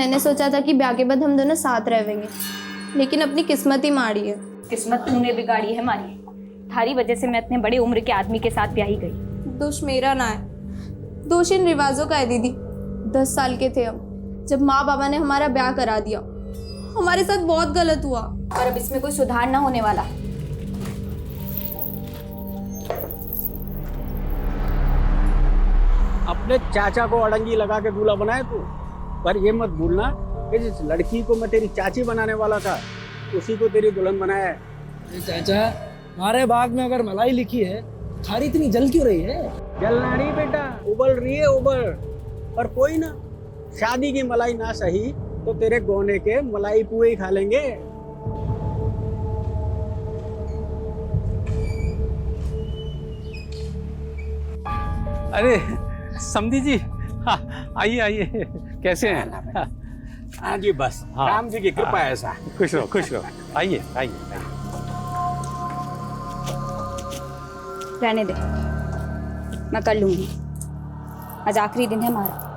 मैंने सोचा था कि ब्याह के बाद हम दोनों साथ रहेंगे, लेकिन अपनी किस्मत ही माड़ी है। किस्मत तूने बिगाड़ी है हमारी। थारी वजह से मैं इतने बड़े उम्र के आदमी के साथ ब्याही गई। दोष मेरा ना है, दोष इन रिवाजों का है दीदी। 10 साल के थे हम जब माँ बाबा ने हमारा ब्याह करा दिया। हमारे साथ बहुत गलत हुआ और अब इसमें कोई सुधार ना होने वाला। अपने चाचा को अड़ंगी लगा के दूल्हा बनाए तू, पर ये मत भूलना कि जिस लड़की को मैं तेरी चाची बनाने वाला था उसी को तेरी दुल्हन बनाया है। चाचा, हमारे बाग में अगर मलाई लिखी है, थारी इतनी जल क्यों रही है? जलना नहीं बेटा, उबल रही है उबल। पर कोई ना, शादी की मलाई ना सही तो तेरे गोने के मलाई पुए ही खा लेंगे। अरे समधी जी, हाँ, आइए आइए, कैसे हैं? हाँ जी, बस हाँ, राम जी की कृपा है ऐसा। खुश रहो खुश रहो, आइए आइए आइए। रहने दे, मैं कर लूंगी। आज आखिरी दिन है हमारा।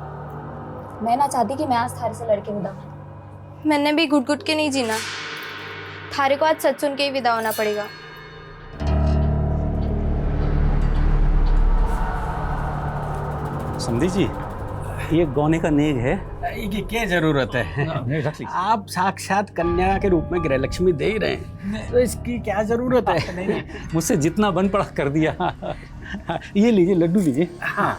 मैं ना चाहती कि मैं आज थारे से लड़के विदा हूं। मैंने भी घुट घुट के नहीं जीना। थारे को आज सच सुन के ही विदा होना पड़ेगा। समधी जी, ये गौने का नेग है। ये क्या जरूरत है? रख लीजिए। आप साक्षात कन्या के रूप में गृह लक्ष्मी दे ही रहे हैं, तो इसकी क्या जरूरत है? मुझसे जितना बन पड़ा कर दिया। ये लीजिए, लड्डू लीजिए। हाँ,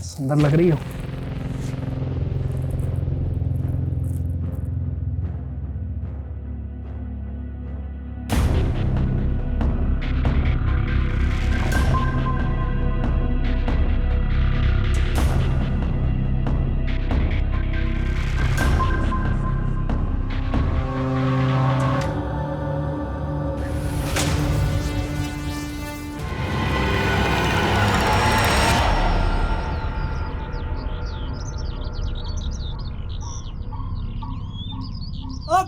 सुंदर लग रही हो।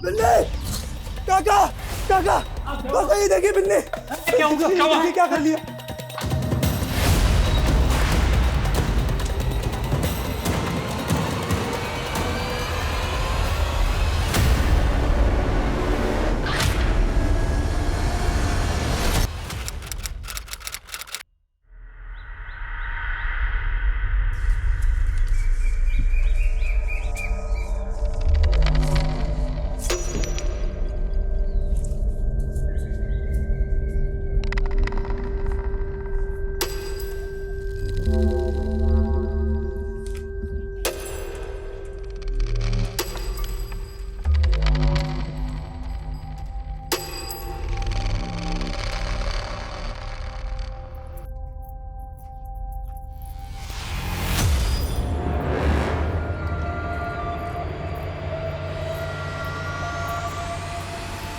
बिन्नी, काका, काका, काका ये देखिए बिन्नी। क्या हुआ? क्या हुआ? क्या कर लिया?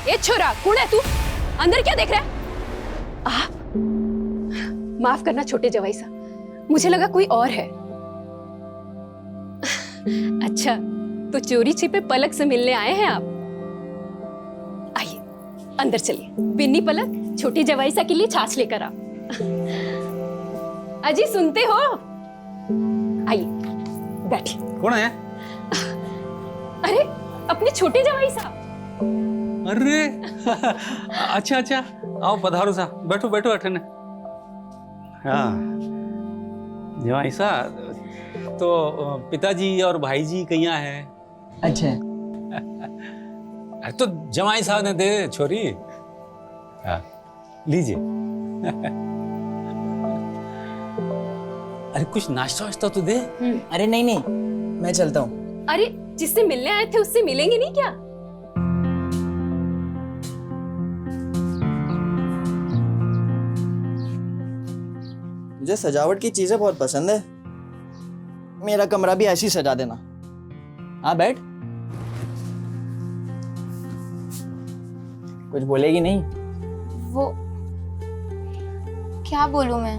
ए छोरा, कौन है तू? अंदर क्या देख रहा है? आप माफ करना छोटे जवाई साहब, मुझे लगा कोई और है। अच्छा, तो चोरी छिपे पलक से मिलने आए हैं आप? आइए अंदर चलिए। बिन्नी पलक, छोटी जवाई सा के लिए छाछ लेकर आ। अजी सुनते हो? आइए बैठिए। कौन है? अरे अपने छोटे जवाई साहब। अरे अच्छा अच्छा, आओ पधारो सा, बैठो बैठो अठन। हाँ जवाई सा, तो पिताजी और भाई जी कहाँ है? अच्छा, अरे तो जवाई साहब ने दे छोरी। हाँ लीजिए। अरे कुछ नाश्ता वाश्ता तो दे। अरे नहीं नहीं, मैं चलता हूँ। अरे जिससे मिलने आए थे उससे मिलेंगे नहीं क्या? मुझे सजावट की चीजें बहुत पसंद है। मेरा कमरा भी ऐसी सजा देना। हाँ बैठ। कुछ बोलेगी नहीं? वो क्या बोलूं मैं?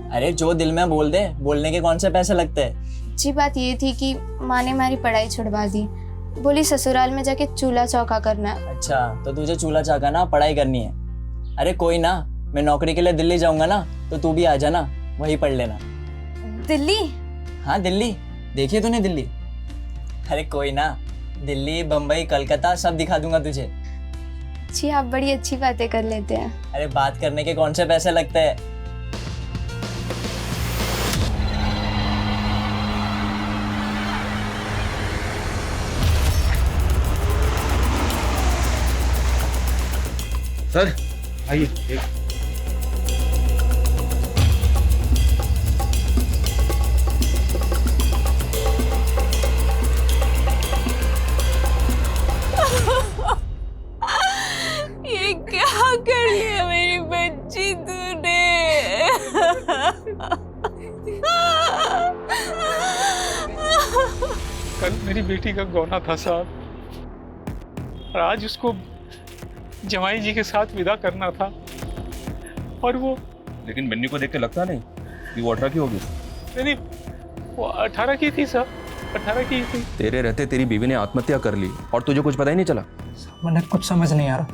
अरे जो दिल में बोल दे, बोलने के कौन से पैसे लगते हैं। जी बात ये थी कि माँ ने हमारी पढ़ाई छुड़वा दी, बोली ससुराल में जाके चूल्हा चौका करना है। अच्छा तो तुझे चूल्हा चाका ना पढ़ाई करनी है। अरे कोई ना, मैं नौकरी के लिए दिल्ली जाऊंगा ना, तो तू भी आ जाना, वहीं पढ़ लेना। दिल्ली? हाँ दिल्ली, देखिए तूने दिल्ली? अरे कोई ना, दिल्ली बम्बई कलकत्ता सब दिखा दूंगा तुझे। जी आप बड़ी अच्छी बातें कर लेते हैं। अरे बात करने के कौन से पैसे लगते हैं। सर आइए। ये क्या कर लिया मेरी बच्ची तूने? कल मेरी बेटी का गौना था साहब, और आज उसको जमाई जी के साथ विदा करना था, और वो लेकिन बिन्नी को देख के लगता नहीं कि वो 18 की होगी। नहीं, वो 18 की थी साहब, 18 की थी। तेरे रहते तेरी बीवी ने आत्महत्या कर ली और तुझे कुछ पता ही नहीं चला। मैंने कुछ समझ नहीं आ रहा,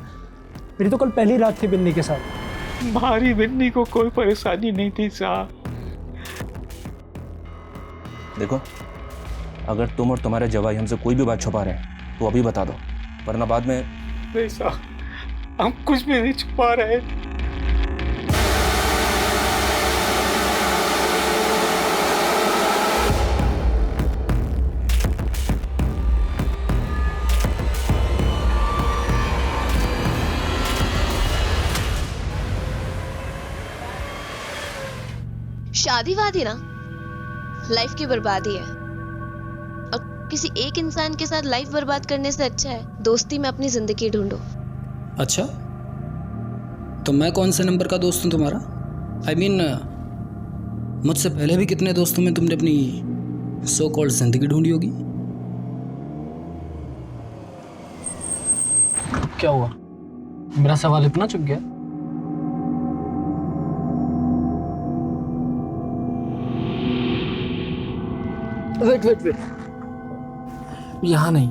मेरी तो कल पहली रात थी बिन्नी के साथ। हमारी बिन्नी को कोई परेशानी नहीं थी साहब। देखो, अगर तुम और तुम्हारे जवाई हमसे कोई भी बात छुपा रहे हैं तो अभी बता दो, वरना बाद में। नहीं साहब, हम कुछ भी नहीं छुपा रहे। शादी वादी ना लाइफ की बर्बादी है, और किसी एक इंसान के साथ लाइफ बर्बाद करने से अच्छा है दोस्ती में अपनी जिंदगी ढूंढो। अच्छा, तो मैं कौन से नंबर का दोस्त हूँ तुम्हारा? I mean, मुझसे पहले भी कितने दोस्तों में तुमने अपनी सो कॉल्ड जिंदगी ढूंढी होगी। क्या हुआ, मेरा सवाल इतना चुक गया? वेट, यहाँ नहीं,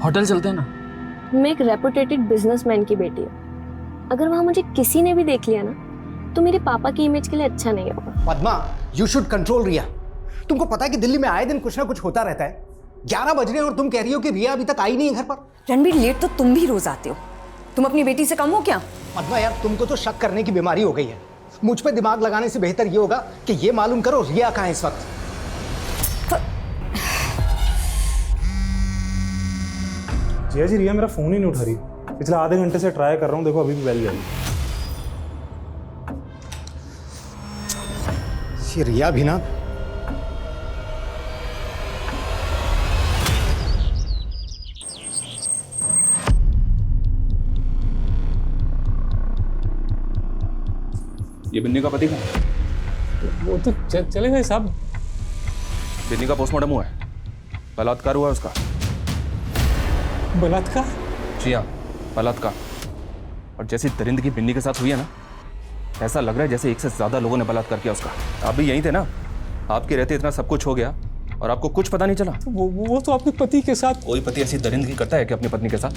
होटल चलते हैं ना। मैं एक रेपुटेटेड बिजनेसमैन की बेटी हूँ, अगर वहाँ मुझे किसी ने भी देख लिया ना तो मेरे पापा की इमेज के लिए अच्छा नहीं होगा। पद्मा, यू शुड कंट्रोल रिया। तुमको पता है कि दिल्ली में आए दिन कुछ ना कुछ होता रहता है। 11 बज रहे हैं और तुम कह रही हो कि रिया अभी तक आई नहीं है घर पर। रणबीर, लेट तो तुम भी रोज आते हो, तुम अपनी बेटी से कम हो क्या? पद्मा यार, तुमको तो शक करने की बीमारी हो गई है। मुझ पर दिमाग लगाने से बेहतर ये होगा कि ये मालूम करो रिया कहाँ है इस वक्त। जिया जी, रिया मेरा फोन ही नहीं उठा रही। पिछले आधे घंटे से ट्राई कर रहा हूँ, देखो अभी भी बेल आई। ये रिया भी ना, ये बिन्नी का पति कहाँ है? वो तो चले गए साहब। बिन्नी का पोस्टमार्टम हुआ है, बलात्कार हुआ है उसका। बलात्कार? जी हाँ, बलात्कार। और जैसी दरिंदगी बिन्नी के साथ हुई है ना, ऐसा लग रहा है जैसे एक से ज्यादा लोगों ने बलात्कार किया उसका। आप भी यहीं थे ना, आपके रहते इतना सब कुछ हो गया और आपको कुछ पता नहीं चला। वो तो अपने पति के साथ। कोई पति ऐसी दरिंदगी करता है कि अपनी पत्नी के साथ?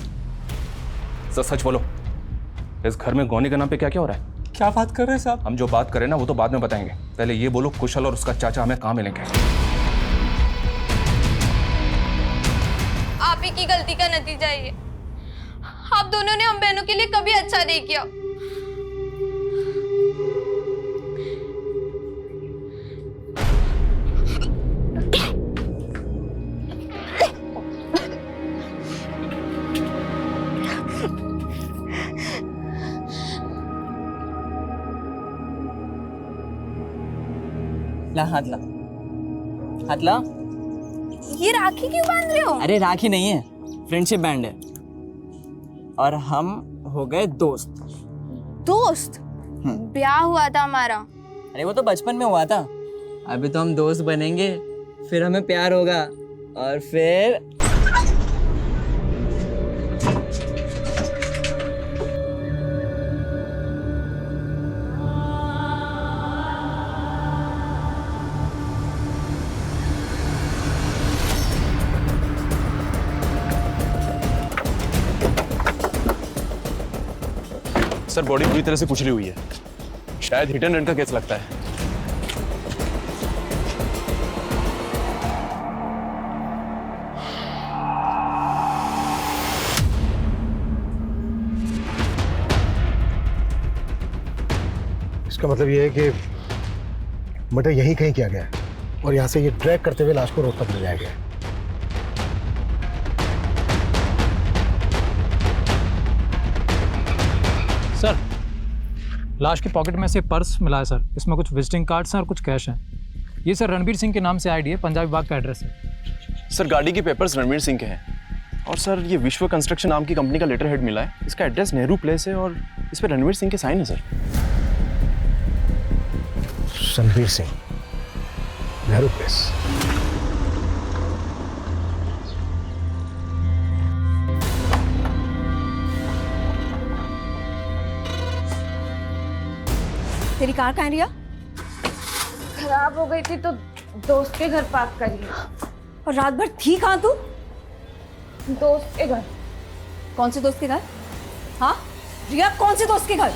सच बोलो, इस घर में गौनी के नाम पे क्या क्या हो रहा है? क्या बात कर रहे हैं साहब? हम जो बात करें ना वो तो बाद में बताएंगे, पहले ये बोलो कुशल और उसका चाचा हमें कहाँ मिलेंगे? आप ही की गलती का नतीजा ये, आप दोनों ने हम बहनों के लिए कभी अच्छा नहीं किया। ला हाथ ला, हाथ ला। ये राखी क्यों बांध रहे हो? अरे राखी नहीं है, फ्रेंडशिप बैंड है, और हम हो गए दोस्त। दोस्त? ब्याह हुआ था हमारा। अरे वो तो बचपन में हुआ था, अभी तो हम दोस्त बनेंगे, फिर हमें प्यार होगा, और फिर सर बॉडी पूरी तरह से कुचली हुई है, शायद हिट एंड रन का केस लगता है। इसका मतलब ये है कि मर्डर यहीं कहीं किया गया है और यहाँ से ये ड्रैग करते हुए लाश को रोड तक ले जाया गया है। सर, लाश की पॉकेट में से पर्स मिला है सर। इसमें कुछ विजिटिंग कार्ड्स हैं और कुछ कैश हैं। ये सर रणबीर सिंह के नाम से आईडी है, पंजाबी बाग का एड्रेस है। सर गाड़ी के पेपर्स रणवीर सिंह के हैं और सर ये विश्व कंस्ट्रक्शन नाम की कंपनी का लेटर हेड मिला है। इसका एड्रेस नेहरू प्लेस है और इस पर रणवीर सिंह के साइन है सर। रणवीर सिंह, नेहरू प्लेस। तेरी कार कहाँ है रिया? खराब हो गई थी तो दोस्त के घर पार्क करी। और रात भर थी कहाँ तू? दोस्त के घर। कौन से दोस्त के घर? हाँ रिया, कौन से दोस्त के घर?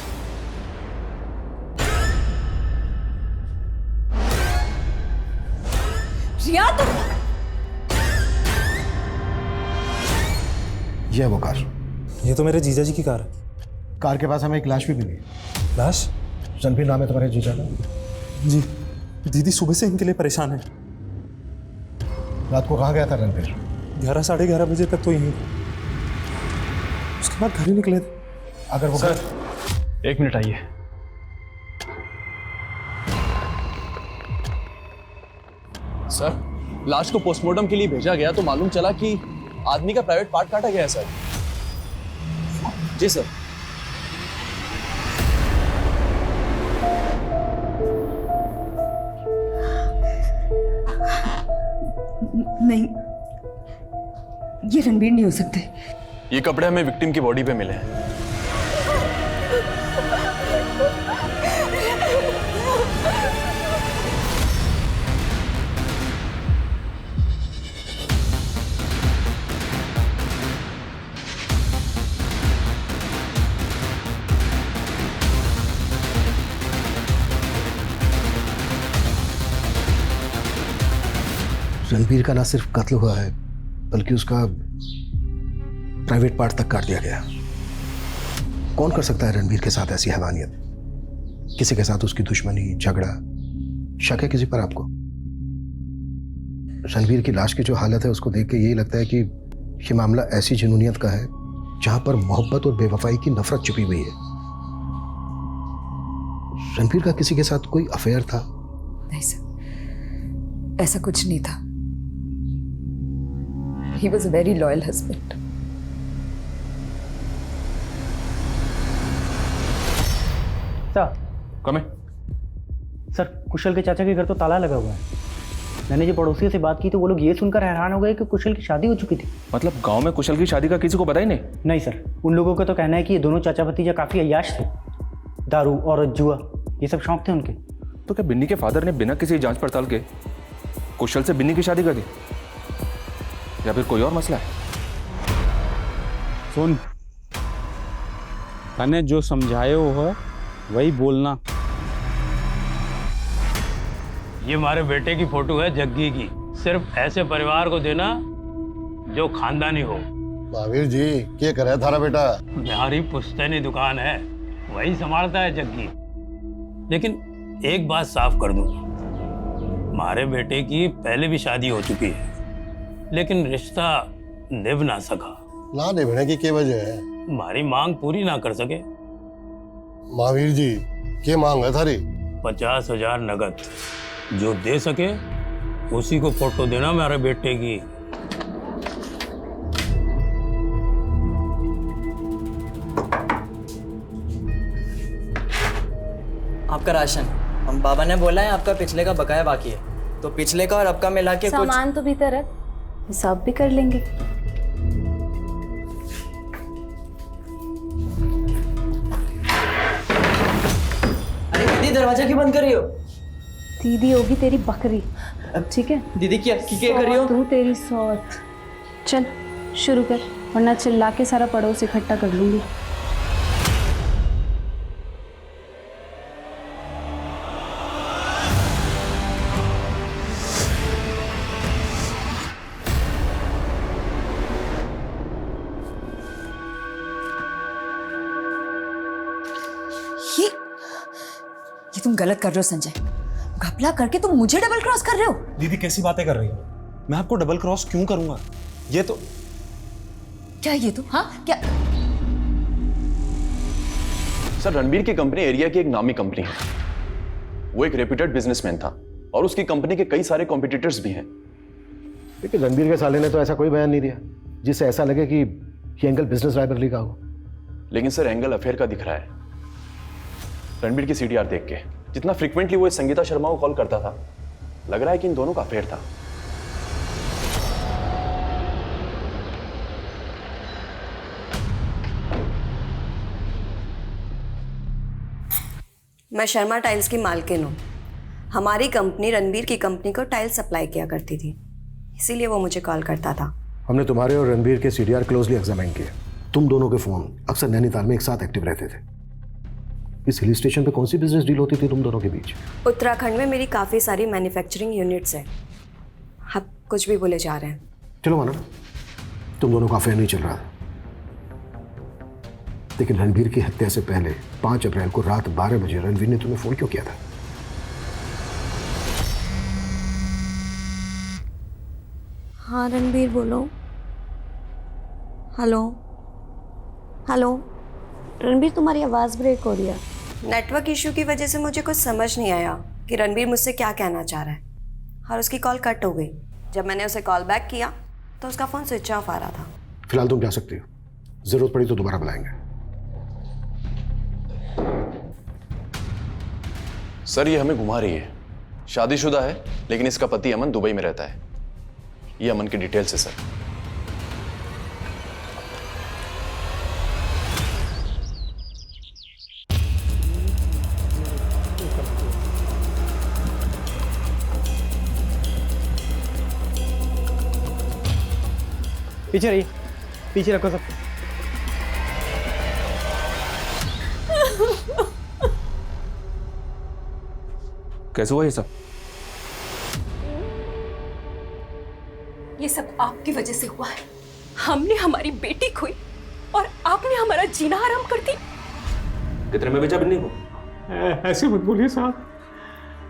रिया तू ये है वो कार। ये तो मेरे जीजा जी की कार है। कार के पास हमें एक लाश भी मिली। लाश? रणबीर नाम है तुम्हारे जीजा का? जी, दीदी सुबह से इनके लिए परेशान है। रात को कहाँ गया था रणबीर? 11 साढ़े 11 बजे तक तो यहीं था, उसके बाद घर ही निकले थे। अगर वो सर, 1 मिनट आइए। सर, लाश को पोस्टमार्टम के लिए भेजा गया तो मालूम चला कि आदमी का प्राइवेट पार्ट काटा गया है सर। जी सर। नहीं, ये रणबीर नहीं हो सकते। ये कपड़े हमें विक्टिम की बॉडी पे मिले हैं। रणबीर का ना सिर्फ कत्ल हुआ है बल्कि उसका प्राइवेट पार्ट तक काट दिया गया। कौन कर सकता है रणबीर के साथ ऐसी हैवानियत? किसी के साथ उसकी दुश्मनी, झगड़ा, शक है किसी पर आपको? रणबीर की लाश की जो हालत है उसको देख के यही लगता है कि ये मामला ऐसी जुनूनियत का है जहां पर मोहब्बत और बेवफाई की नफरत छुपी हुई है। रणबीर का किसी के साथ कोई अफेयर था? नहीं सर, ऐसा कुछ नहीं था। He was a very loyal husband. Sir, कम है। सर, कुशल के चाचा के घर तो ताला लगा हुआ है। मैंने जो पड़ोसियों से बात की तो वो लोग ये सुनकर हैरान हो गए कि कुशल की शादी हो चुकी थी। मतलब गांव में कुशल की शादी का किसी को पता ही नहीं? नहीं सर, उन लोगों का तो कहना है कि ये दोनों चाचा भतीजा काफी अय्याश थे। दारू और जुआ ये सब शौक थे उनके। तो क्या बिन्नी के फादर ने बिना किसी जांच पड़ताल के कुशल से बिन्नी की शादी कर दी, या फिर कोई और मसला है? सुन, तने जो समझाए हो वही बोलना। ये हमारे बेटे की फोटो है जग्गी की। सिर्फ ऐसे परिवार को देना जो खानदानी हो। महावीर जी, क्या करे थारा बेटा? बिहारी पुश्तैनी दुकान है, वही संभालता है जग्गी। लेकिन एक बात साफ कर दूं, हमारे बेटे की पहले भी शादी हो चुकी है लेकिन रिश्ता निभ ना सका। ना निभने की क्या वजह है? हमारी मांग पूरी ना कर सके। महावीर जी, क्या मांग है थारी? 50,000 नगद, जो दे सके उसी को फोटो देना हमारे बेटे की। आपका राशन, हम बाबा ने बोला है आपका पिछले का बकाया बाकी है, तो पिछले का और अब का मिला के कुछ सामान तो भीतर है, हिसाब भी कर लेंगे। अरे दीदी, दरवाजा क्यों बंद कर रही हो? दीदी होगी तेरी बकरी, ठीक है? दीदी क्या कर रही हो? तू तेरी सौत। चल शुरू कर, वरना चिल्ला के सारा पड़ोस इकट्ठा कर लूंगी। तुम गलत कर रहे हो संजय। घपला करके तुम मुझे डबल क्रॉस कर रहे हो। दीदी कैसी बातें कर रही हो? मैं आपको डबल क्रॉस क्यों करूंगा? ये तो क्या ये तो? हाँ क्या? सर, रणबीर की कंपनी एरिया की एक नामी कंपनी है। वो एक रेप्यूटेड बिजनेसमैन था और उसकी कंपनी के कई सारे कॉम्पिटिटर्स भी हैं। लेकिन रणबीर के साले ने तो ऐसा कोई बयान नहीं दिया जिससे ऐसा लगे कि ये एंगल बिजनेस राइवलरी का हो। लेकिन सर, एंगल अफेयर का दिख रहा है। रणबीर की सीडीआर देख के जितना फ्रीक्वेंटली वो इस संगीता शर्मा को कॉल करता था, लग रहा है कि इन दोनों का अफेयर था। मैं शर्मा टाइल्स की मालकिन हूँ। हमारी कंपनी रणबीर की कंपनी को टाइल सप्लाई किया करती थी, इसीलिए वो मुझे कॉल करता था। हमने तुम्हारे और रणबीर के सीडीआर क्लोजली एग्जामिन किए। तुम दोनों के फोन अक्सर नैनीताल में एक साथ एक्टिव रहते थे। इस हिल स्टेशन पे कौन सी बिजनेस डील होती थी तुम दोनों के बीच? उत्तराखंड में मेरी काफ़ी सारी मैन्युफैक्चरिंग यूनिट्स हैं। आप कुछ भी बोले जा रहे हैं। चलो मानो तुम दोनों का अफेयर नहीं चल रहा था, लेकिन रणबीर की हत्या से पहले 5 अप्रैल को रात 12 बजे रणबीर ने तुम्हें फोन क्यों किया था? हाँ रणबीर बोलो। हेलो हेलो रणबीर, तुम्हारी आवाज़ ब्रेक हो रही है। नेटवर्क इशू की वजह से मुझे कुछ समझ नहीं आया कि रणबीर मुझसे क्या कहना चाह रहा है, और उसकी कॉल कट हो गई। जब मैंने उसे कॉल बैक किया तो उसका फ़ोन स्विच ऑफ आ रहा था। फिलहाल तुम जा सकती हो, जरूरत पड़ी तो दोबारा बुलाएंगे। सर, ये हमें घुमा रही है। शादीशुदा है, लेकिन इसका पति अमन दुबई में रहता है। ये अमन की डिटेल्स है सर। पीछे रहिए, पीछे रखो सब। कैसे हुआ ये सब? ये सब आपकी वजह से हुआ है। हमने हमारी बेटी खोई और आपने हमारा जीना हराम कर दी। कितने में बेचा बिन्नी को? ऐसे मत बोलिए साहब,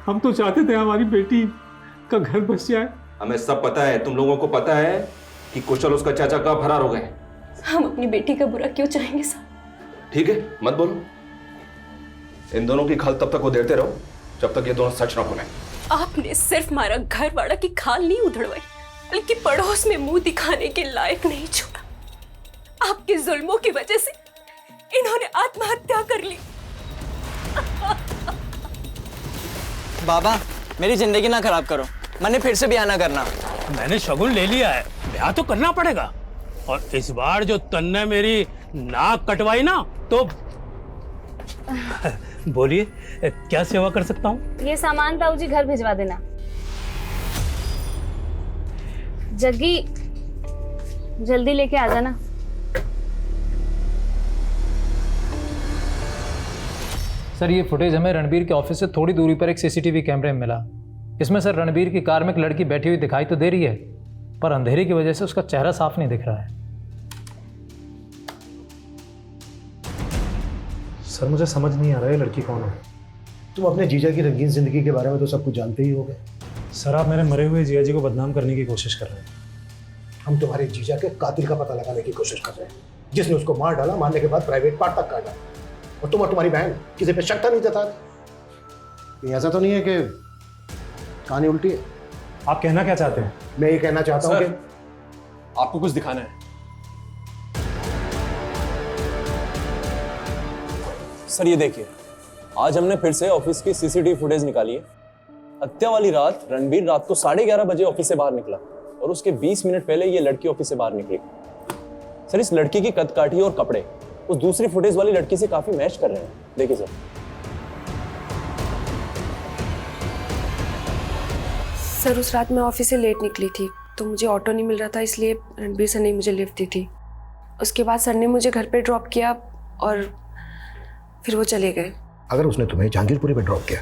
हम तो चाहते थे हमारी बेटी का घर बस जाए। हमें सब पता है, तुम लोगों को पता है कि कुशल उसका चाचा कब फरार हो गए। हम अपनी बेटी का बुरा क्यों चाहेंगे साहब? ठीक है, मत बोलो। इन दोनों की खाल तब तक उधेड़ते रहो जब तक ये दोनों सच ना बोले। आपने सिर्फ हमारा घर वाला की खाल नहीं उधड़वाई, बल्कि पड़ोस में मुंह दिखाने के लायक नहीं छोड़ा। आपके जुल्मों की वजह से इन्होंने आत्महत्या कर ली। बाबा, मेरी जिंदगी ना खराब करो, मैंने फिर से ब्याह ना करना। मैंने शगुन ले लिया है, ब्याह तो करना पड़ेगा। और इस बार जो तन्ने मेरी नाक कटवाई ना, तो बोलिए क्या सेवा कर सकता हूँ? ये सामान ताऊ जी घर भिजवा देना। जग्गी, जल्दी लेके आ जाना। सर, ये फुटेज हमें रणबीर के ऑफिस से थोड़ी दूरी पर एक सीसीटीवी कैमरे में मिला। इसमें सर रणबीर की कार में एक लड़की बैठी हुई दिखाई तो दे रही है, पर अंधेरे की वजह से उसका चेहरा साफ नहीं दिख रहा है। सर, मुझे समझ नहीं आ रहा है लड़की कौन है। तुम अपने जीजा की रंगीन जिंदगी के बारे में तो सब कुछ जानते ही होगे। सर, आप मेरे मरे हुए जिया जी को बदनाम करने की कोशिश कर रहे हैं। हम तुम्हारे जीजा के कातिल का पता लगाने की कोशिश कर रहे हैं, जिसने उसको मार डाला, मारने के बाद प्राइवेट पार्ट तक काटा। और तुम और तुम्हारी बहन किसी पे शक नहीं जता। ऐसा तो नहीं है कि कहानी उल्टी है? आप कहना क्या चाहते हैं? मैं ये कहना चाहता हूँ कि आपको कुछ दिखाना है। सर, ये देखिए, आज हमने फिर से ऑफिस की सीसीटीवी फुटेज निकाली है। हत्या वाली रात रणबीर रात को 11:30 बजे ऑफिस से बाहर निकला और उसके 20 मिनट पहले ये लड़की ऑफिस से बाहर निकली। सर, इस लड़की की कदकाठी और कपड़े उस दूसरी फुटेज वाली लड़की से काफी मैच कर रहे हैं। देखिए सर। सर, उस रात मैं ऑफिस से लेट निकली थी तो मुझे ऑटो नहीं मिल रहा था, इसलिए रणबीर सर ने मुझे लिफ्ट दी थी। उसके बाद सर ने मुझे घर पे ड्रॉप किया और फिर वो चले गए। अगर उसने तुम्हें जहांगीरपुरी पे ड्रॉप किया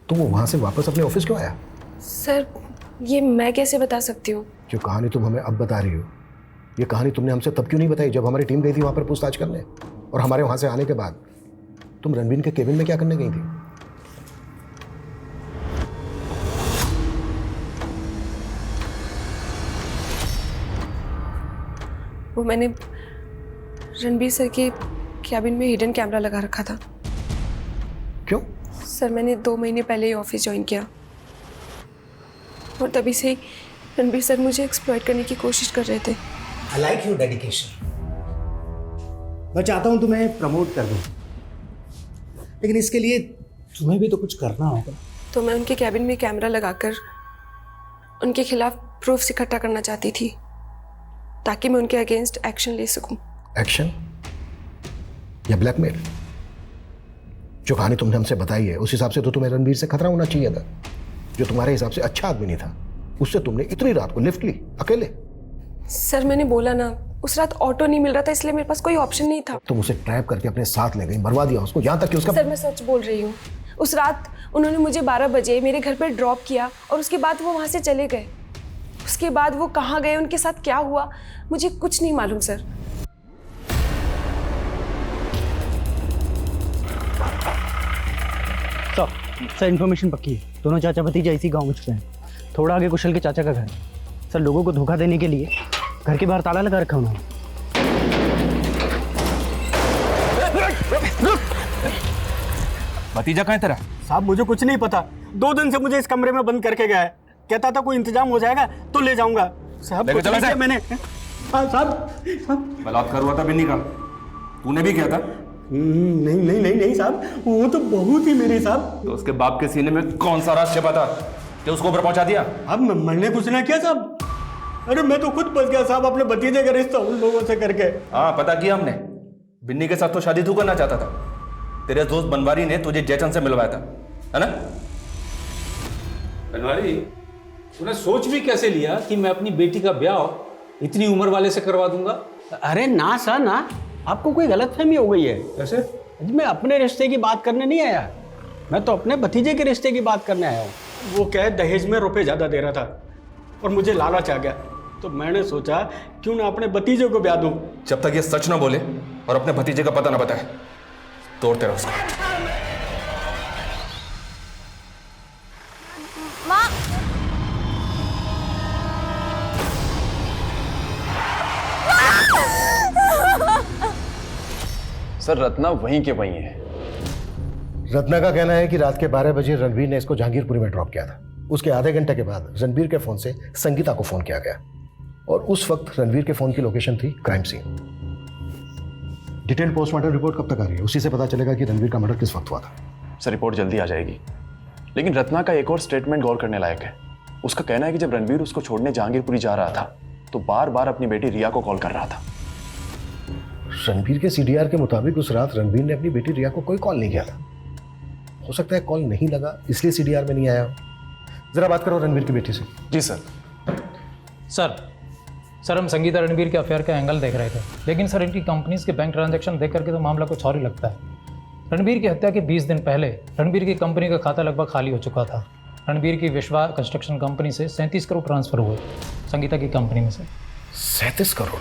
तो वो वहां से वापस अपने ऑफिस क्यों आया? सर, ये मैं कैसे बता सकती हूँ? जो कहानी तुम हमें अब बता रही हो, ये कहानी तुमने हमसे तब क्यों नहीं बताई जब हमारी टीम गई थी वहां पर पूछताछ करने? और हमारे वहां से आने के बाद तुम रणबीर के केबिन में क्या करने गई थी? वो मैंने रणबीर सर के कैबिन में हिडन कैमरा लगा रखा था। क्यों? सर मैंने 2 महीने पहले ही ऑफिस ज्वाइन किया और तभी से ही रणबीर सर मुझे एक्सप्लॉइट करने की कोशिश कर रहे थे। I like your dedication. मैं चाहता हूं तुम्हें प्रमोट कर दूं, लेकिन इसके लिए तुम्हें भी तो कुछ करना होगा। तो मैं उनके कैबिन में कैमरा लगाकर उनके खिलाफ प्रूफ्स इकट्ठा करना चाहती थी ताकि मैं उनके अगेंस्ट एक्शन ले सकूं। एक्शन या ब्लैकमेल? जो कहानी तुमने हमसे बताई है उस हिसाब से तो तुम्हें रणबीर से खतरा होना चाहिए था, जो तुम्हारे हिसाब से अच्छा आदमी नहीं था। उससे तुमने इतनी रात को लिफ्ट ली अकेले। सर मैंने बोला ना, उस रात ऑटो नहीं मिल रहा था, इसलिए मेरे पास कोई ऑप्शन नहीं था। तुम उसे ट्रैप करके अपने साथ ले गई, मरवा दिया उसको, यहाँ तक कि उसका। सर मैं सच बोल रही हूँ। उस रात उन्होंने मुझे 12 बजे मेरे घर पर ड्रॉप किया और उसके बाद वो वहाँ से चले गए। उसके बाद वो कहाँ गए, उनके साथ क्या हुआ, मुझे कुछ नहीं मालूम सर। सर इन्फॉर्मेशन पक्की है, दोनों चाचा भतीजा इसी गांव में छुपे हैं। थोड़ा आगे कुशल के चाचा का घर है। सर लोगों को धोखा देने के लिए घर के बाहर ताला लगा रखा उन्होंने। भतीजा कहाँ है तेरा? साहब मुझे कुछ नहीं पता, 2 दिन से मुझे इस कमरे में बंद करके गया है। कहता था कोई इंतजाम हो जाएगा तो ले जाऊंगा। साहब कुछ नहीं किया मैंने। हाँ साहब। बलात्कार हुआ था बिन्नी का, तूने भी किया था? नहीं नहीं नहीं नहीं साहब, वो तो बहुत ही मेरी साहब। तो उसके बाप के सीने में कौन सा राज छिपा था कि उसको ऊपर पहुंचा दिया? अब मैंने कुछ ना किया साहब। अरे मैं तो खुद बच गया साहब अपने भतीजे का रिश्ता उन लोगों से करके। हाँ पता किया हमने, बिन्नी के साथ तो शादी तू करना चाहता था। तेरे दोस्त बनवारी ने तुझे जयचंद से मिलवाया था, है ना? बनवारी, तूने सोच भी कैसे लिया कि मैं अपनी बेटी का ब्याह इतनी उम्र वाले से करवा दूंगा? अरे ना सर ना, आपको कोई गलतफहमी हो गई है। कैसे? मैं अपने रिश्ते की बात करने नहीं आया, मैं तो अपने भतीजे के रिश्ते की बात करने आया हूँ। वो क्या है, दहेज में रुपए ज़्यादा दे रहा था और मुझे लालच आ गया, तो मैंने सोचा क्यों ना अपने भतीजे को ब्याह दूँ। जब तक ये सच ना बोले और अपने भतीजे का पता ना बताए, तोड़ते रहो उसको। माँ। सर रत्ना वहीं के वहीं है। रत्ना का कहना है कि रात के 12 बजे रणबीर ने इसको जहांगीरपुरी में ड्रॉप किया था। उसके आधे घंटे के बाद रणबीर के फोन से संगीता को फोन किया गया और उस वक्त रणबीर के फोन की लोकेशन थी crime scene. Detail postmortem report कब तक आ रही है? उसी से पता चलेगा कि रणबीर का मर्डर किस वक्त हुआ था। सर रिपोर्ट जल्दी आ जाएगी, लेकिन रत्ना का एक और स्टेटमेंट गौर करने लायक है। उसका कहना है कि जब रणबीर उसको छोड़ने जहांगीरपुरी जा रहा था तो बार बार अपनी बेटी रिया को कॉल कर रहा था। रणबीर के सीडीआर के मुताबिक उस रात रणबीर ने अपनी बेटी रिया को कोई कॉल नहीं किया था। हो सकता है कॉल नहीं लगा इसलिए सीडीआर में नहीं आया। जरा बात करो रणबीर की बेटी से। जी सर। सर हम संगीता रणबीर के अफेयर का एंगल देख रहे थे, लेकिन सर इनकी कंपनीज के बैंक ट्रांजैक्शन देख करके तो मामला कुछ और ही लगता है। रणबीर की हत्या के 20 दिन पहले रणबीर की कंपनी का खाता लगभग खाली हो चुका था। रणबीर की विश्वा कंस्ट्रक्शन कंपनी से 37 करोड़ ट्रांसफर हुए संगीता की कंपनी में से। 37 करोड़?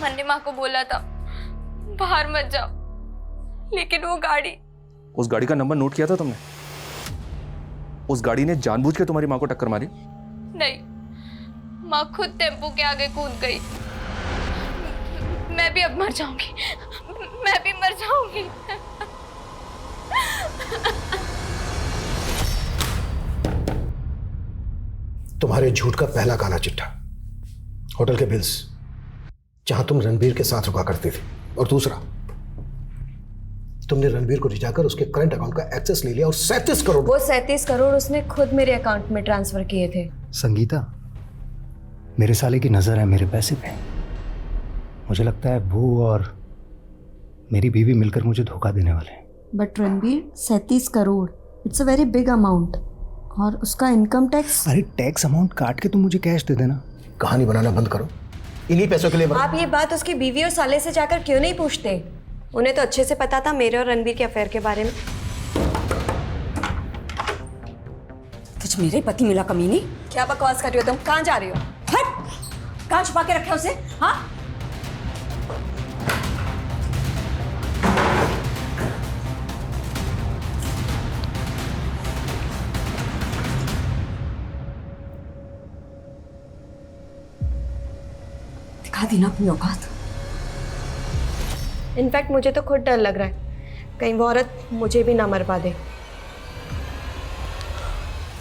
मैंने माँ को बोला था बाहर मत जाओ, लेकिन वो गाड़ी। उस गाड़ी का नंबर नोट किया था तुमने? उस गाड़ी ने जानबूझ के तुम्हारी माँ को टक्कर मारी? नहीं, माँ खुद टेम्पो के आगे कूद गई। मैं भी अब मर जाऊंगी, मैं भी मर जाऊंगी। तुम्हारे झूठ का पहला काला चिट्ठा, होटल के बिल्स जहां तुम रणबीर के साथ रुका करती थी, और दूसरा तुमने रणबीर को रिझाकर उसके करंट अकाउंट का एक्सेस ले लिया और 37 करोड़। वो 37 करोड़ उसने खुद मेरे अकाउंट में ट्रांसफर किए थे। संगीता, मेरे साले की नजर है मेरे पैसे पे। मुझे लगता है वो और मेरी बीवी मिलकर मुझे धोखा देने वाले हैं। But Ranbir 37 crore it's a very big amount, और उसका इनकम टैक्स। अरे टैक्स अमाउंट काट के तुम मुझे कैश दे देना। कहानी बनाना बंद करो, इन्हीं पैसों के लिए आप ये बात उसकी बीवी और साले से जाकर क्यों नहीं पूछते? उन्हें तो अच्छे से पता था मेरे और रणबीर के अफेयर के बारे में। तुझ मेरे पति मिला कमीनी? क्या बकवास कर रही हो तुम? कहाँ जा रही हो? हट! कहाँ छुपा के रखे उसे? हाँ? दिखा दिखा दी ना अपनी औकात। इनफैक्ट मुझे तो खुद डर लग रहा है कहीं वो औरत मुझे भी ना मरवा दे।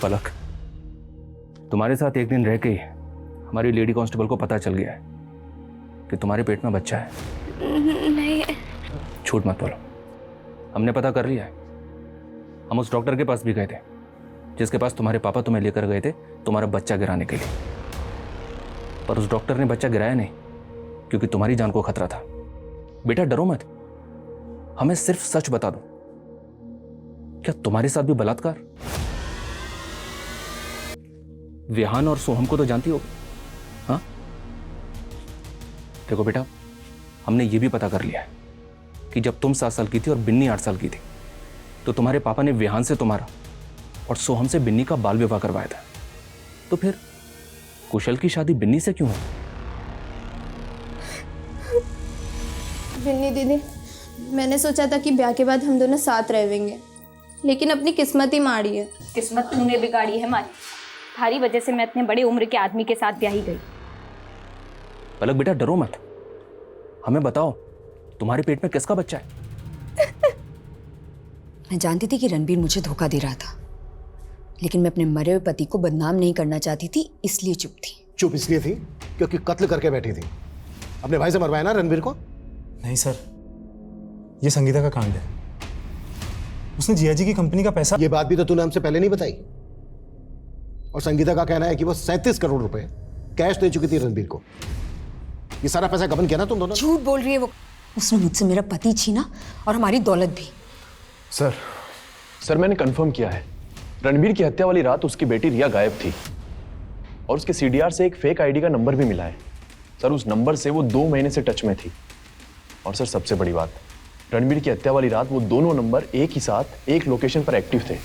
पलक, तुम्हारे साथ एक दिन रह के हमारी लेडी कांस्टेबल को पता चल गया है कि तुम्हारे पेट में बच्चा है। नहीं। झूठ मत बोलो, हमने पता कर लिया है। हम उस डॉक्टर के पास भी गए थे जिसके पास तुम्हारे पापा तुम्हें लेकर गए थे तुम्हारा बच्चा गिराने के लिए, पर उस डॉक्टर ने बच्चा गिराया नहीं क्योंकि तुम्हारी जान को खतरा था। बेटा डरो मत, हमें सिर्फ सच बता दो, क्या तुम्हारे साथ भी बलात्कार? विहान और सोहम को तो जानती हो? हाँ देखो बेटा, हमने ये भी पता कर लिया है कि जब तुम 7 साल की थी और बिन्नी 8 साल की थी तो तुम्हारे पापा ने विहान से तुम्हारा और सोहम से बिन्नी का बाल विवाह करवाया था। तो फिर कुशल की शादी बिन्नी से क्यों हुई? बिन्नी दीदी, मैंने सोचा था कि ब्याह के बाद हम दोनों साथ रहेंगे, लेकिन अपनी किस्मत ही माड़ी है। किस्मत तूने बिगाड़ी है मारी, थारी वजह से मैं इतने बड़े उम्र के आदमी के साथ ब्याही गई। पलक बेटा डरो मत, हमें बताओ तुम्हारे पेट में किसका बच्चा है? मैं जानती थी कि रणबीर मुझे धोखा दे रहा था, लेकिन मैं अपने मरे हुए पति को बदनाम नहीं करना चाहती थी, इसलिए चुप थी। चुप इसलिए थी क्योंकि कत्ल करके बैठी थी। अपने भाई से मरवाया ना रणबीर को? नहीं सर, ये संगीता का कांड है। उसने जिया जी की कंपनी का पैसा। ये बात भी तो तूने हमसे पहले नहीं बताई। और संगीता का कहना है कि वो 37 करोड़ रुपए कैश दे चुकी थी रणबीर को। ये सारा पैसा गबन किया ना तुम दोनों? झूठ बोल रही है वो। उसने मुझसे मेरा पति छीना और हमारी दौलत भी। सर मैंने कंफर्म किया है, रणबीर की हत्या वाली रात उसकी बेटी रिया गायब थी और उसके सीडीआर से एक फेक आईडी का नंबर भी मिला है। सर उस नंबर से वो 2 महीने से टच में थी। और सर सबसे बड़ी बात, रणबीर की हत्या वाली रात वो दोनों नंबर एक ही साथ एक लोकेशन पर एक्टिव थे।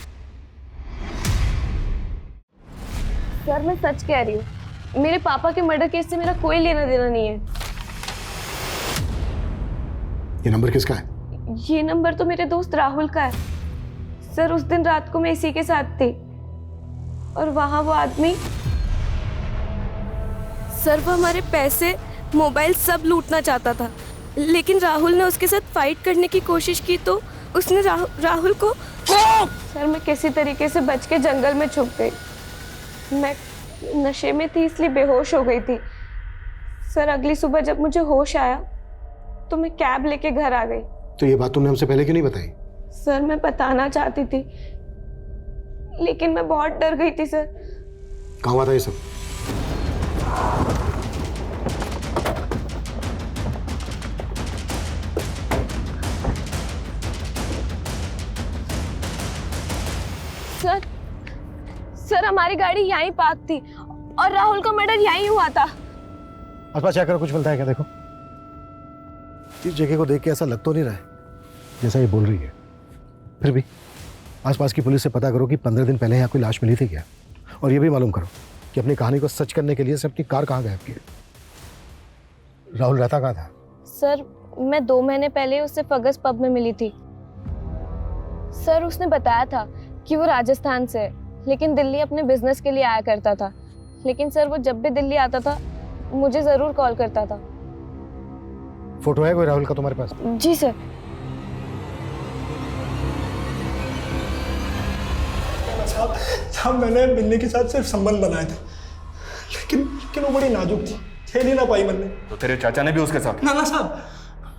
सर मैं सच कह रही हूँ, मेरे पापा के मर्डर केस से मेरा कोई लेना देना नहीं है। ये नंबर किसका है? ये नंबर तो मेरे दोस्त राहुल का है। सर उस दिन रात को मैं इसी के साथ थी और वहां वो आदमी। सर वो हमारे पैसे, मोबाइल सब लूटना चाहता था, लेकिन राहुल ने उसके साथ फाइट करने की कोशिश की तो उसने राहुल को। सर मैं किसी तरीके से बच के जंगल में छुप गई। मैं नशे में थी इसलिए बेहोश हो गई थी। सर अगली सुबह जब मुझे होश आया तो मैं कैब लेके घर आ गई। तो ये बात तुमने हमसे पहले क्यों नहीं बताई? सर मैं बताना चाहती थी लेकिन मैं बहुत डर गई थी। सर कहाँ हुआ था ये सब? सर हमारी गाड़ी यहीं पार्क थी और राहुल का मर्डर यहीं हुआ था। आसपास चेक करो, कुछ मिलता है क्या? देखो इस जगह को देख के ऐसा लग तो नहीं रहा है जैसा ये बोल रही है। फिर भी आसपास की पुलिस से पता करो कि 15 दिन पहले यहाँ कोई लाश मिली थी क्या, और ये भी मालूम करो कि अपनी कहानी को सच करने के लिए से अपनी कार कहाँ गायब की। राहुल रहता कहाँ था? सर मैं 2 महीने पहले उससे फगस पब में मिली थी। सर उसने बताया था कि वो राजस्थान से है लेकिन दिल्ली अपने बिजनेस के लिए आया करता था। लेकिन सर वो जब भी दिल्ली आता था मुझे जरूर कॉल करता था। फोटो है कोई राहुल का तुम्हारे पास? जी सर। साहब मैंने बिन्नी के साथ सिर्फ संबंध बनाया था, लेकिन वो बड़ी नाजुक थी, खेल ही ना पाई मैंने। तो तेरे चाचा ने भी उसके साथ? ना साहब,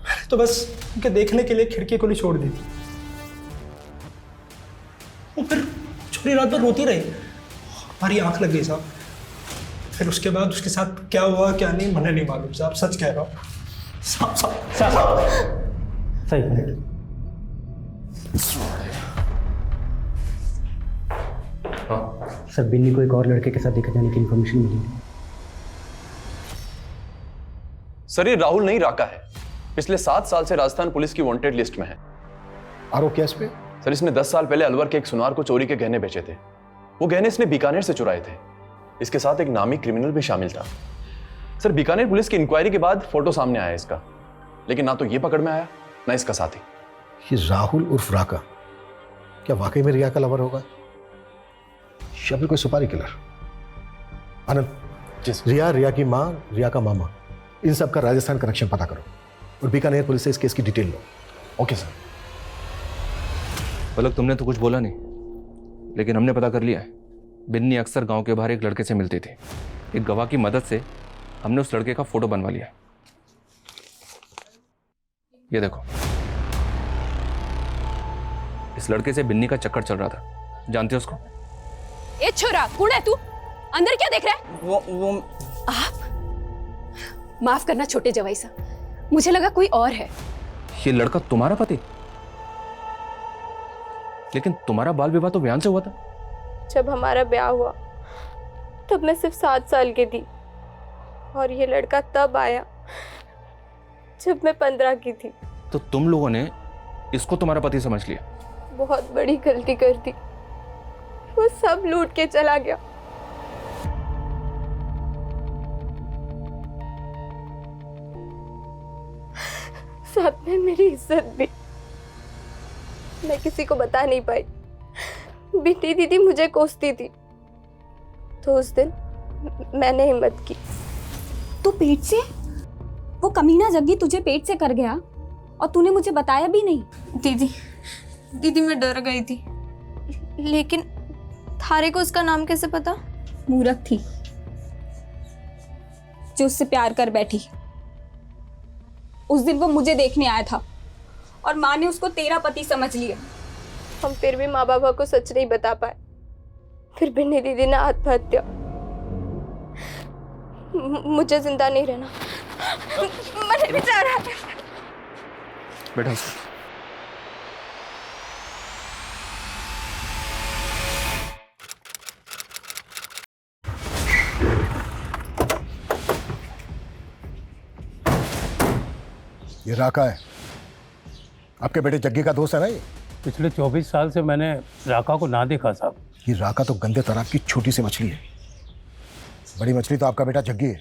मैंने तो बस उनके देखने के लिए खिड़की खुली छोड़ दी थी। वो फिर छोटी रात भर रोती रही, हमारी आंख लग गई साहब। फिर उसके बाद उसके साथ क्या हुआ क्या नहीं मुझे नहीं मालूम साहब, सच कह रहा हूँ साहब। सही। सर बिन्नी को एक और लड़के के साथ देखा जाने की इंफॉर्मेशन मिली। सर ये राहुल नहीं राका है, पिछले 7 साल से राजस्थान पुलिस की वांटेड लिस्ट में है। आरोप केस पे? सर इसने 10 साल पहले अलवर के एक सुनार को चोरी के गहने बेचे थे। वो गहने इसने बीकानेर से चुराए थे। इसके साथ एक नामी क्रिमिनल भी शामिल था। सर बीकानेर पुलिस की इंक्वायरी के बाद फोटो सामने आया इसका, लेकिन ना तो ये पकड़ में आया ना इसका साथी। ये राहुल उर्फ राका क्या वाकई में रिया का लवर होगा या फिर कोई सुपारी किलर? आनंद, रिया की माँ, रिया का मामा, इन सब का राजस्थान कनेक्शन पता करो और बीकानेर पुलिस से इस केस की डिटेल लो। Okay sir. पलक, तुमने तो कुछ बोला नहीं, लेकिन हमने पता कर लिया है। बिन्नी अक्सर गांव के बाहर एक लड़के से मिलती थी। एक गवाह की मदद से हमने उस लड़के का फोटो बनवा लिया। ये देखो, इस लड़के से बिन्नी का चक्कर चल रहा था। जानते हो उसको? ए छोरा, कौन है तू? अंदर क्या देख रहा है? वो आप माफ करना छोटे जवाई साहब, मुझे लगा कोई और है। ये लड़का तुम्हारा पति? लेकिन तुम्हारा बाल विवाह तो बयान से हुआ था। जब हमारा ब्याह हुआ तब मैं सिर्फ 7 साल की थी और ये लड़का तब आया जब मैं 15 की थी। तो तुम लोगों ने इसको तुम्हारा पति समझ लिया। बहुत बड़ी गलती कर दी। वो सब लूट के चला गया। साथ में मेरी इज्जत भी। मैं किसी को बता नहीं पाई। बिन्नी दीदी मुझे कोसती थी, तो उस दिन मैंने हिम्मत की। तो पेट से? वो कमीना जग्गी तुझे पेट से कर गया और तूने मुझे बताया भी नहीं? दीदी मैं डर गई थी, लेकिन थारे को उसका नाम कैसे पता? मूर्ख थी जो उससे प्यार कर बैठी। उस दिन वो मुझे देखने आया था और माँ ने उसको तेरा पति समझ लिया। हम फिर भी माँ बाबा को सच नहीं बता पाए। फिर बिन्नी दीदी ने आत्महत्या। मुझे जिंदा नहीं रहना। मरने भी जा रहा है। बैठो। ये राका है, आपके बेटे जग्गी का दोस्त है ना? ये पिछले 24 साल से मैंने राका को ना देखा साहब। ये राका तो गंदे तालाब की छोटी सी मछली है। बड़ी मछली तो आपका बेटा जग्गी है।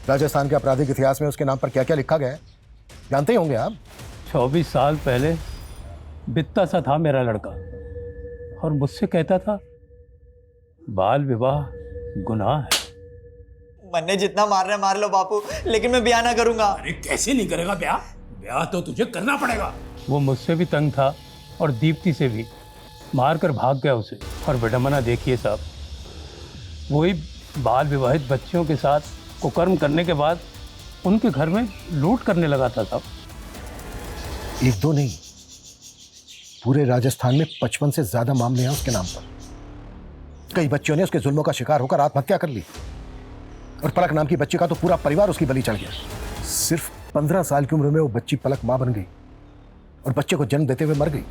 राजस्थान के आपराधिक इतिहास में उसके नाम पर क्या क्या लिखा गया है जानते ही होंगे आप। 24 साल पहले बित्ता सा था मेरा लड़का और मुझसे कहता था बाल विवाह गुनाह है। मन्ने जितना मार रहे मार लो बापू, लेकिन मैं ब्याह ना करूंगा। अरे कैसे नहीं करेगा ब्याह? ब्याह तो तुझे करना पड़ेगा। वो मुझसे भी तंग था और दीप्ति से भी। मार कर भाग गया उसे। और विडम्बना देखिए साहब, वही बाल विवाहित बच्चियों के साथ कुकर्म करने के बाद उनके घर में लूट करने लगा था साहब। एक दो नहीं, पूरे राजस्थान में 55 से ज्यादा मामले हैं उसके नाम पर। कई बच्चियों ने उसके जुल्मों का शिकार होकर आत्महत्या कर ली और पलक नाम की बच्ची का तो पूरा परिवार उसकी बलि चढ़ गया। सिर्फ 15 साल की उम्र में वो बच्ची पलक मां बन गई और बच्चे को जन्म देते हुए मर गई।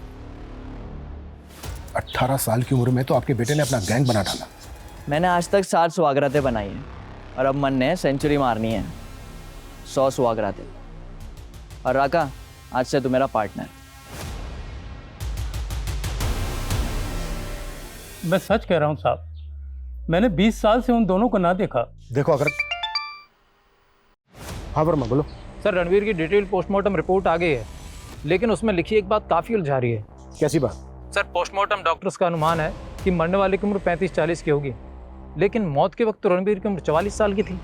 18 साल की उम्र में तो आपके बेटे ने अपना गैंग बना डाला। मैंने आज तक 7 सुहागरातें बनाई हैं और अब मन ने सेंचुरी मारनी है। 100 सुहागरातें। और राका, आज से तू मेरा पार्टनर। मैं सच कह रहा हूं साहब, मैंने 20 साल से उन दोनों को ना देखा। देखो अगर हाँ वर्मा बोलो। सर, रणवीर की डिटेल पोस्टमार्टम रिपोर्ट आ गई है, लेकिन उसमें लिखी एक बात काफ़ी उलझा रही है। कैसी बात? सर, पोस्टमार्टम डॉक्टर्स का अनुमान है कि मरने वाले की उम्र 35-40 की होगी, लेकिन मौत के वक्त तो रणवीर की उम्र 44 साल की थी।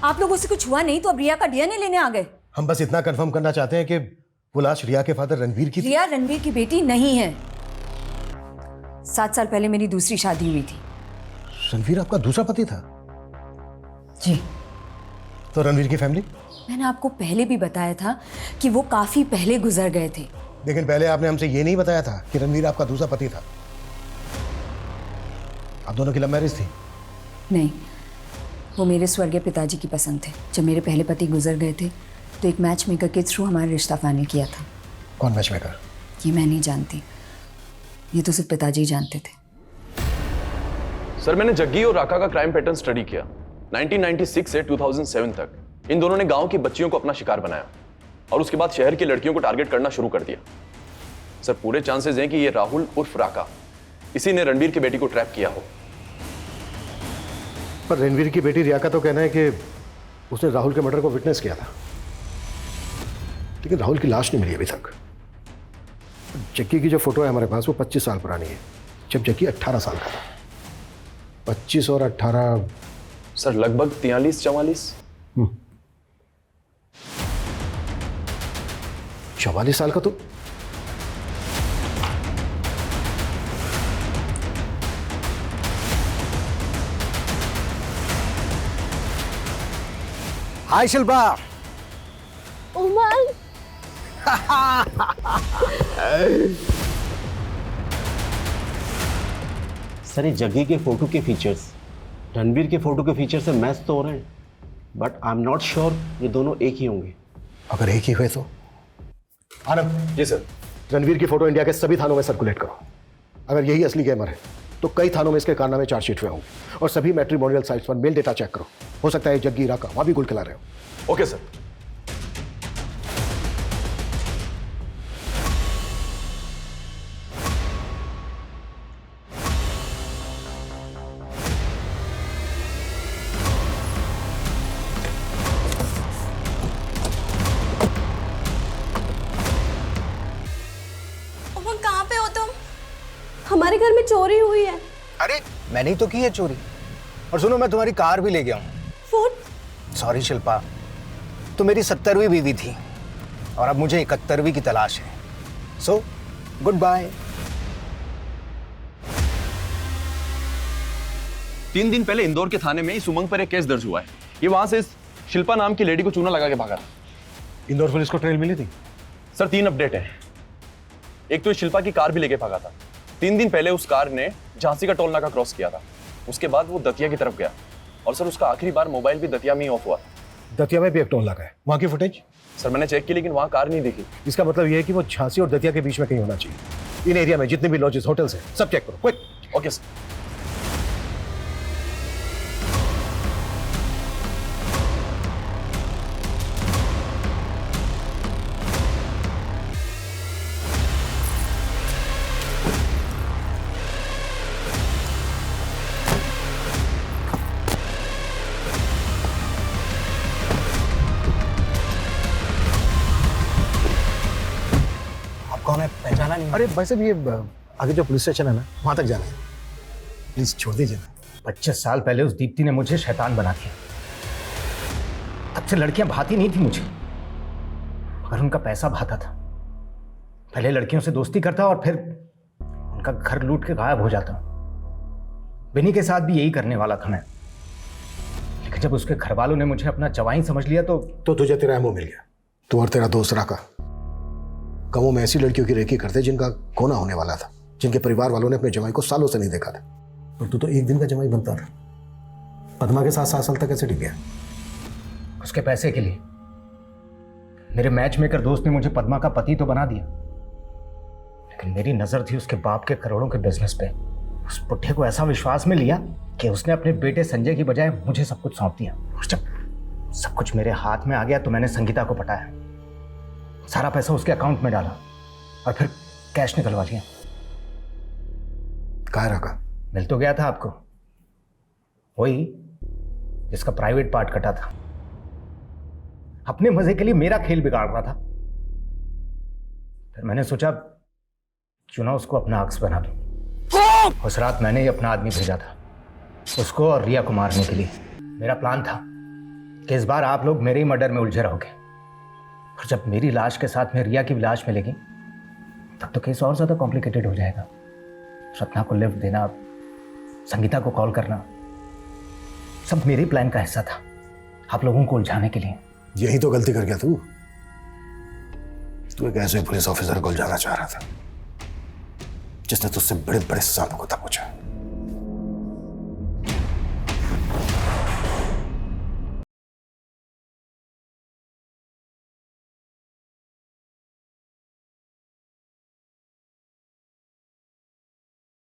आप लोगों से कुछ हुआ नहीं तो अब रिया का डीएनए लेने आ गए? हम बस इतना कंफर्म करना चाहते हैं कि वो लाश रिया के फादर रणवीर की थी। रिया रणवीर की बेटी नहीं है। 7 साल पहले मेरी दूसरी शादी हुई थी। रणवीर आपका दूसरा पति था? जी। तो रणवीर की फैमिली? मैंने आपको पहले भी बताया था कि वो काफी पहले गुजर गए थे। लेकिन पहले आपने हमसे ये नहीं बताया था कि रणवीर आपका दूसरा पति था। आप दोनों की लव मैरिज थी? नहीं, वो मेरे स्वर्गीय पिताजी की पसंद थे। जब मेरे पहले पति गुजर गए थे तो एक मैच मेकर के थ्रू हमारा रिश्ता फाइनल किया था। कौन मैच मेकर? ये मैं नहीं जानती, ये तो सिर्फ पिताजी जानते थे। सर, मैंने जग्गी और राका का क्राइम पैटर्न स्टडी किया। 1996 से 2007 तक इन दोनों ने गांव की बच्चियों को अपना शिकार बनाया और उसके बाद शहर की लड़कियों को टारगेट करना शुरू कर दिया। सर, पूरे चांसेस हैं कि ये राहुल उर्फ राका, इसी ने रणवीर की बेटी को ट्रैप किया हो। पर रणवीर की बेटी रिया का तो कहना है कि उसने राहुल के मर्डर को विटनेस किया था, लेकिन राहुल की लाश नहीं मिली अभी तक। जक्की की जो फोटो है हमारे पास वो 25 साल पुरानी है, जब जक्की 18 साल का था। 25 और 18 सर लगभग 43-44। 44 साल का तो हाय शिल्पा। उमंग, सर ये जग्गी के फोटो के फीचर्स रणबीर के फोटो के फीचर से मैच तो हो रहे हैं, but I am not sure ये दोनों एक ही होंगे। अगर एक ही हुए तो आनंद। जी सर। रणवीर की फोटो इंडिया के सभी थानों में सर्कुलेट करो। अगर यही असली गेमर है तो कई थानों में इसके कारनामे चार्जशीट हुए होंगे, और सभी मैट्रिमोनियल साइट्स पर मेल डेटा चेक करो। हो सकता है जग्गी राका वहां भी गुल खिला रहे हो। Okay sir. उमंग कहाँ पे हो तुम? हमारे घर में चोरी हुई है। अरे मैंने ही तो की है चोरी। और सुनो, मैं तुम्हारी कार भी ले गया हूँ। फोन? सॉरी शिल्पा, तो मेरी 70वीं बीवी थी और अब मुझे 71वीं की तलाश है। So good bye. 3 दिन पहले इंदौर के थाने में इस उमंग पर एक केस दर्ज हुआ है। ये वहां से इस शिल्पा नाम की लेडी को चूना लगा के भागा था। इंदौर पुलिस को ट्रेल मिली थी? सर 3 अपडेट है। एक तो इस शिल्पा की कार भी लेके भागा था। 3 दिन पहले उस कार ने झांसी का टोल नाका क्रॉस किया था। उसके बाद वो दतिया की तरफ गया, और सर उसका आखिरी बार मोबाइल भी दतिया में ही ऑफ हुआ। दतिया में भी एक टोल नाका है, वहां की फुटेज? सर मैंने चेक की लेकिन वहां कार नहीं दिखी। इसका मतलब यह है कि वो झांसी और दतिया के बीच में कहीं होना चाहिए। इन एरिया में जितने भी लॉजेस होटल्स हैं सब चेक करो क्विक। Okay sir. कौन है, पहचाना नहीं? अरे भाई साहब, ये आगे जो पुलिस स्टेशन है ना, वहां तक जाना है। प्लीज छोड़ दीजिए ना। 25 साल पहले उस दीप्ति ने मुझे शैतान बना दिया। तब से लड़कियां भाती नहीं थी मुझे, और उनका पैसा भाता था। पहले लड़कियों से दोस्ती करता और फिर उनका घर लूट के गायब हो जाता। बिनी के साथ भी यही करने वाला था मैं, लेकिन जब उसके घर वालों ने मुझे अपना जवाई समझ लिया तो तुझे तेरा एमओ मिल गया। तू और तेरा दोस्त राका गांवों में ऐसी लड़कियों की रेकी करते जिनका कोना होने वाला था, जिनके परिवार वालों ने अपने जमाई को सालों से नहीं देखा था। और तू तो एक दिन का जमाई बनता रहा। पद्मा के साथ 7 साल तक कैसे टिक गया? उसके पैसे के लिए। मेरे मैच मेकर दोस्त ने मुझे पद्मा का पति तो बना दिया, लेकिन मेरी नजर थी उसके बाप के करोड़ों के बिजनेस पे। उस पुट्ठे को ऐसा विश्वास में लिया कि उसने अपने बेटे संजय की बजाय मुझे सब कुछ सौंप दिया। और जब सब कुछ मेरे हाथ में आ गया तो मैंने संगीता को पटाया, सारा पैसा उसके अकाउंट में डाला और फिर कैश निकलवा लिया। कहाँ रखा? मिल तो गया था आपको, वही जिसका प्राइवेट पार्ट कटा था। अपने मजे के लिए मेरा खेल बिगाड़ रहा था। फिर मैंने सोचा क्यों ना उसको अपना अक्स बना दूं। उस रात मैंने ही अपना आदमी भेजा था उसको और रिया को मारने के लिए। मेरा प्लान था कि इस बार आप लोग मेरे ही मर्डर में उलझे रहोगे, और जब मेरी लाश के साथ में रिया की भी लाश मिलेगी तब तो केस और ज्यादा कॉम्प्लिकेटेड हो जाएगा। रत्ना को लिफ्ट देना, संगीता को कॉल करना, सब मेरे प्लान का हिस्सा था, आप लोगों को उलझाने के लिए। यही तो गलती कर गया तू एक ऐसे पुलिस ऑफिसर को उलझाना चाह रहा था जिसने तुझसे बड़े बड़े सांपों को दबोचा।